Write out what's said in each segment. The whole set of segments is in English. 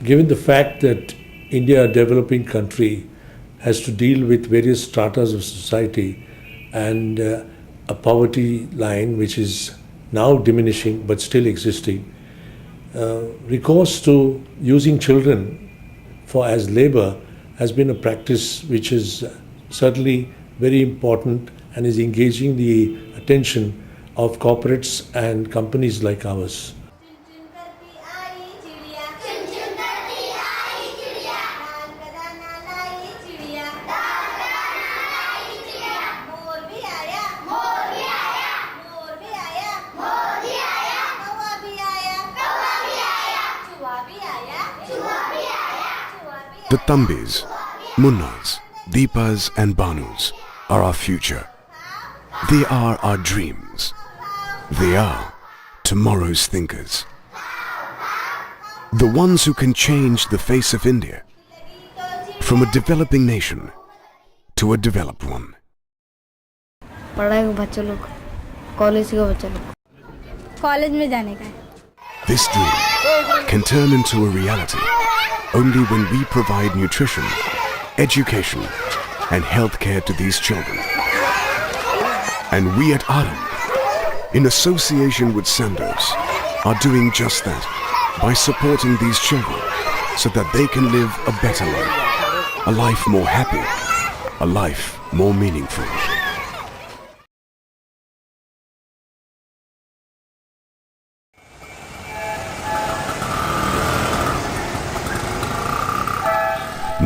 given the fact that India, a developing country, has to deal with various stratas of society and a poverty line which is now diminishing but still existing, recourse to using children for as labor has been a practice which is certainly very important and is engaging the attention of corporates and companies like ours. The Tambis, Munnas, Deepas and Banus are our future. They are our dreams. They are tomorrow's thinkers. The ones who can change the face of India from a developing nation to a developed one. पढ़ाई को बच्चे लोग college के बच्चे लोग college में जाने का है. This dream can turn into a reality only when we provide nutrition, education and healthcare to these children. And we at AARAMBH, in association with SANDOZ, are doing just that by supporting these children so that they can live a better life, a life more happy, a life more meaningful.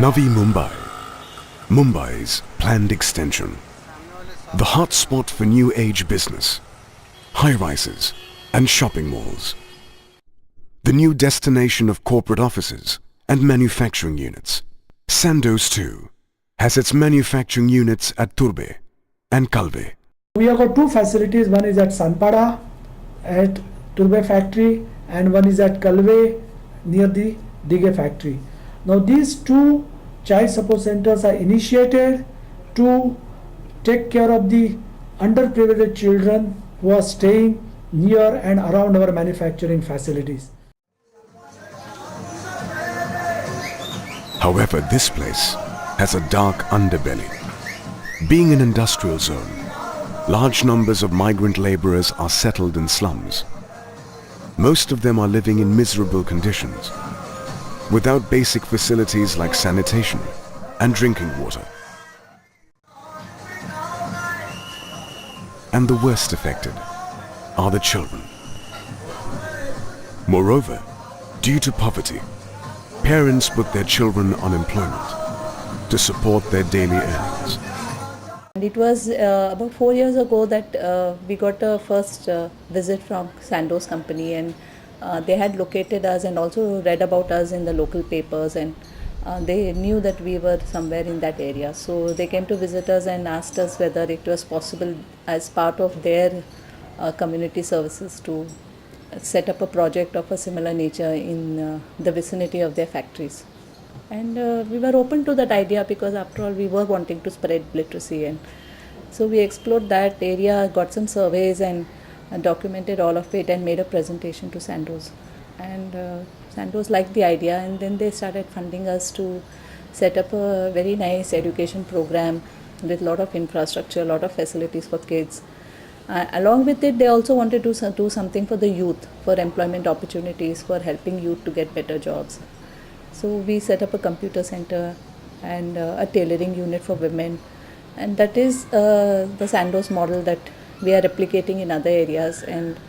Navi Mumbai, Mumbai's planned extension. The hotspot for new age business, high-rises and shopping malls. The new destination of corporate offices and manufacturing units. SANDOZ too has its manufacturing units at Turbe and Kalve. We have got two facilities. One is at Sanpada at Turbe factory and one is at Kalve near the Dige factory. Now these two child support centers are initiated to take care of the underprivileged children who are staying near and around our manufacturing facilities. However, this place has a dark underbelly. Being an industrial zone, large numbers of migrant laborers are settled in slums. Most of them are living in miserable conditions, without basic facilities like sanitation and drinking water. And the worst affected are the children. Moreover, due to poverty, parents put their children on employment to support their daily earnings. And it was about 4 years ago that we got a first visit from SANDOZ company, and they had located us and also read about us in the local papers, and they knew that we were somewhere in that area. So they came to visit us and asked us whether it was possible as part of their community services to set up a project of a similar nature in the vicinity of their factories. And we were open to that idea because after all we were wanting to spread literacy, and so we explored that area, got some surveys and documented all of it and made a presentation to SANDOZ. And SANDOZ liked the idea, and then they started funding us to set up a very nice education program with a lot of infrastructure, a lot of facilities for kids. Along with it, they also wanted to do something for the youth, for employment opportunities, for helping youth to get better jobs. So we set up a computer center and a tailoring unit for women, and that is the SANDOZ model that we are replicating in other areas, and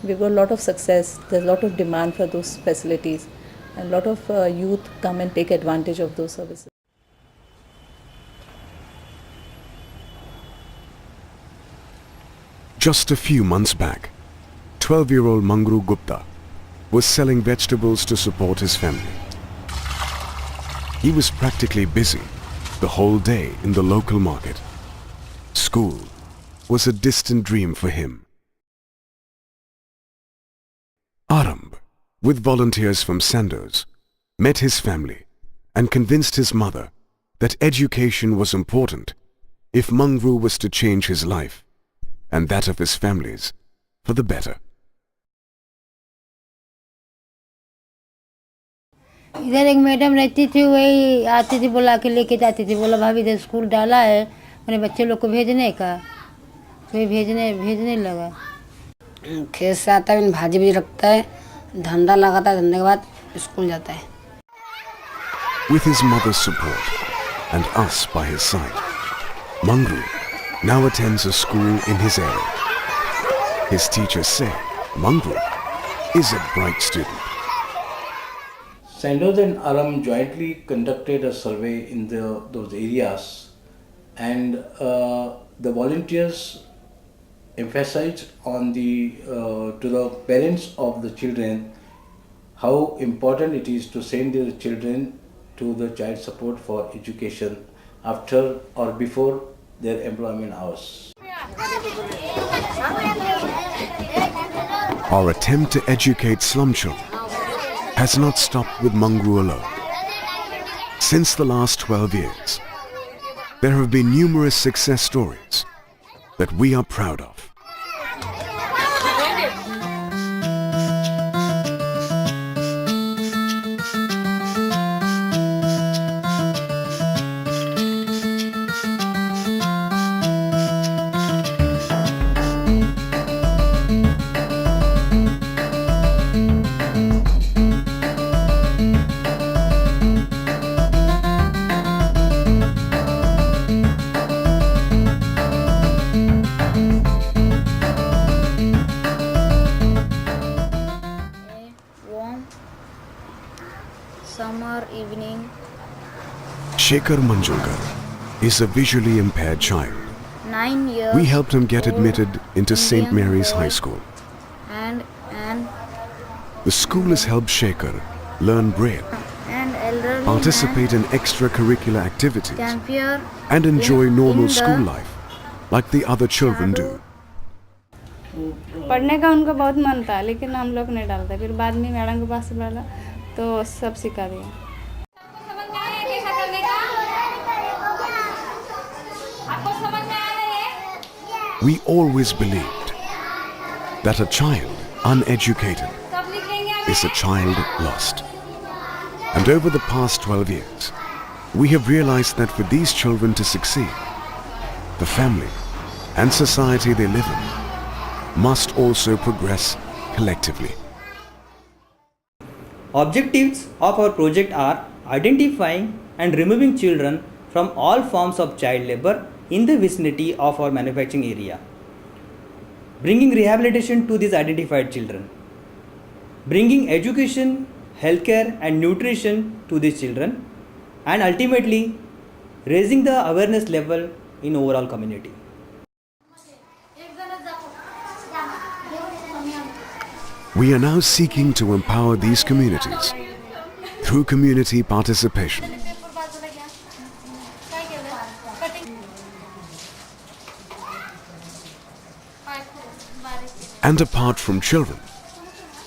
we've got a lot of success. There's a lot of demand for those facilities, and a lot of youth come and take advantage of those services. Just a few months back, 12-year-old Mangru Gupta was selling vegetables to support his family. He was practically busy the whole day in the local market. School was a distant dream for him. AARAMBH, with volunteers from SANDOZ, met his family and convinced his mother that education was important if Mangru was to change his life and that of his families for the better. इधर एक madam रहती थी, वही आती थी, बुला के लेके जाती थी, बोला भाभी इधर स्कूल डाला है अपने बच्चे लोग को भेजने का, तो ये भेजने लगा। खेत से आता है, भाजी भी रखता है, धंधा लगाता है, धंधे के बाद स्कूल जाता है। With his mother's support and us by his side, Mangru now attends a school in his area. His teachers say Mangru is a bright student. SANDOZ and AARAMBH jointly conducted a survey in those areas, and the volunteers emphasized on to the parents of the children how important it is to send their children to the child support for education after or before their employment hours. Our attempt to educate slum children has not stopped with Mangru alone. Since the last 12 years, there have been numerous success stories that we are proud of. Summer evening. Shekhar Manjulkar is a visually impaired child. 9 years. We helped him get old admitted into St. Indian Mary's boy High School. And The school has helped Shekhar learn Braille, elderly participate in extracurricular activities, champion and enjoy in normal the school life like the other children do. पढ़ने का उनका बहुत मन था, लेकिन हम लोग नहीं डालते। फिर बाद में मैडम के पास डाला तो सब सिखा दिया। We always believed that a child uneducated is a child lost. And over the past 12 years, we have realized that for these children to succeed, the family and society they live in must also progress collectively. Objectives of our project are identifying and removing children from all forms of child labor in the vicinity of our manufacturing area, bringing rehabilitation to these identified children, bringing education, healthcare and nutrition to these children, and ultimately raising the awareness level in overall community. We are now seeking to empower these communities through community participation. And apart from children,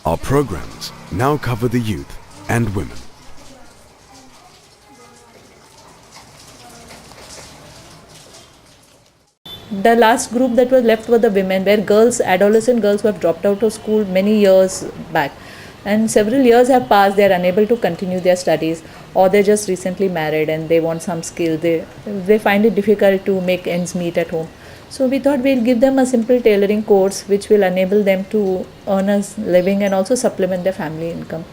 our programs now cover the youth and women. The last group that was left were the women, where girls, adolescent girls who have dropped out of school many years back. And several years have passed, they are unable to continue their studies, or they just recently married and they want some skill. They find it difficult to make ends meet at home. So we thought we'll give them a simple tailoring course which will enable them to earn a living and also supplement their family income.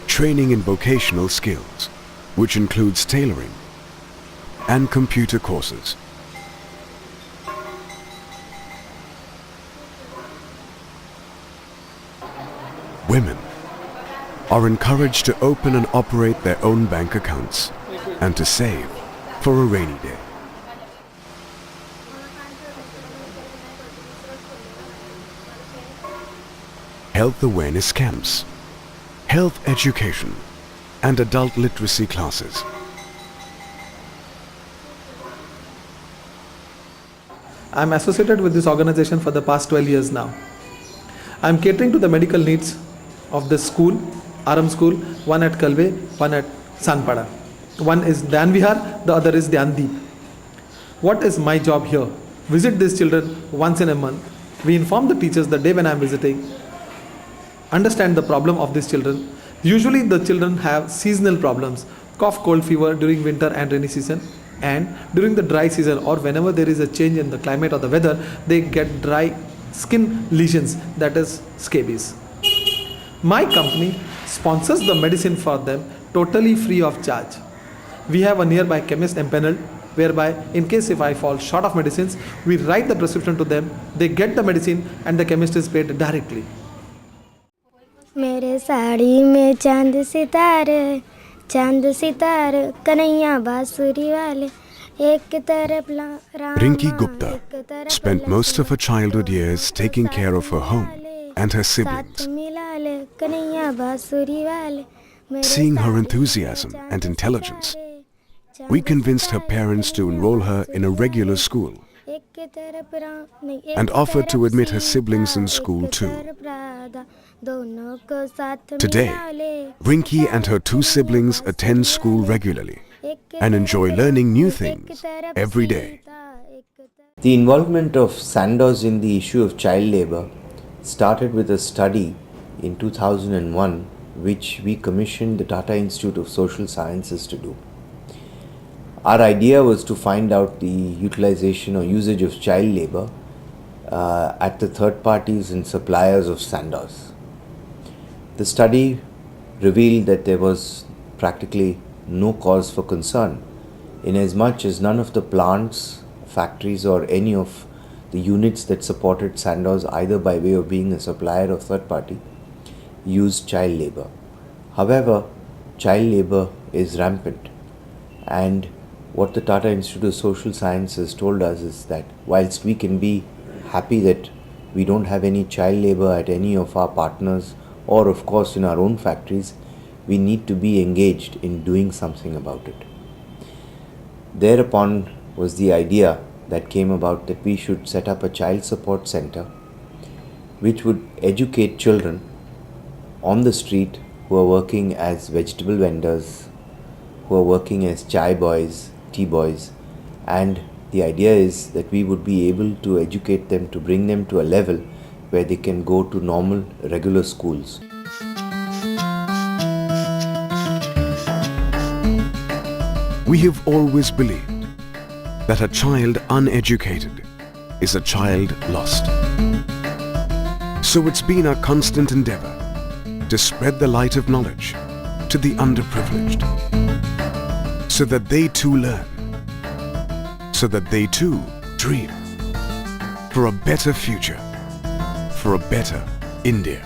Training in vocational skills, which includes tailoring and computer courses. Women are encouraged to open and operate their own bank accounts and to save for a rainy day. Health awareness camps, health education, and adult literacy classes. I am associated with this organization for the past 12 years now. I am catering to the medical needs of the school, AARAMBH school, one at Kalve, one at Sanpada. One is Dhyan Vihar, the other is Dhyandeep. What is my job here? Visit these children once in a month. We inform the teachers the day when I am visiting. understand the problem of these children. Usually the children have seasonal problems, cough, cold, fever during winter and rainy season, and during the dry season or whenever there is a change in the climate or the weather, they get dry skin lesions, that is scabies. My company sponsors the medicine for them totally free of charge. We have a nearby chemist empaneled, whereby in case if I fall short of medicines, we write the prescription to them, they get the medicine and the chemist is paid directly. मेरे साड़ी में चांद सितारे कन्हैया बांसुरी वाले एक तरफ Rama Rinki Gupta एक तरफ spent most of her childhood years taking care of her home and her साथ siblings. मिला ले कन्हैया बांसुरी वाले मेरे Seeing her साड़ी enthusiasm में and चांद intelligence, सितारे, we convinced her parents to enroll her in a regular school एक तरफ नहीं, एक and offered to तरफ admit her Sita, siblings in एक school too. तरफ राधा, दोनों को साथ Today, मिला ले, Rinki and her two siblings attend school regularly and enjoy learning new things every day. The involvement of SANDOZ in the issue of child labour started with a study in 2001 which we commissioned the Tata Institute of Social Sciences to do. Our idea was to find out the utilization or usage of child labour at the third parties and suppliers of SANDOZ. The study revealed that there was practically no cause for concern, inasmuch as none of the plants, factories or any of the units that supported SANDOZ, either by way of being a supplier or third party, used child labour. However, child labour is rampant, and what the Tata Institute of Social Sciences told us is that whilst we can be happy that we don't have any child labour at any of our partners or of course in our own factories, we need to be engaged in doing something about it. Thereupon was the idea that came about that we should set up a child support centre which would educate children on the street who are working as vegetable vendors, who are working as chai boys, tea boys, and the idea is that we would be able to educate them to bring them to a level where they can go to normal, regular schools. We have always believed that a child uneducated is a child lost. So it's been our constant endeavour to spread the light of knowledge to the underprivileged, so that they too learn, so that they too dream for a better future, for a better India.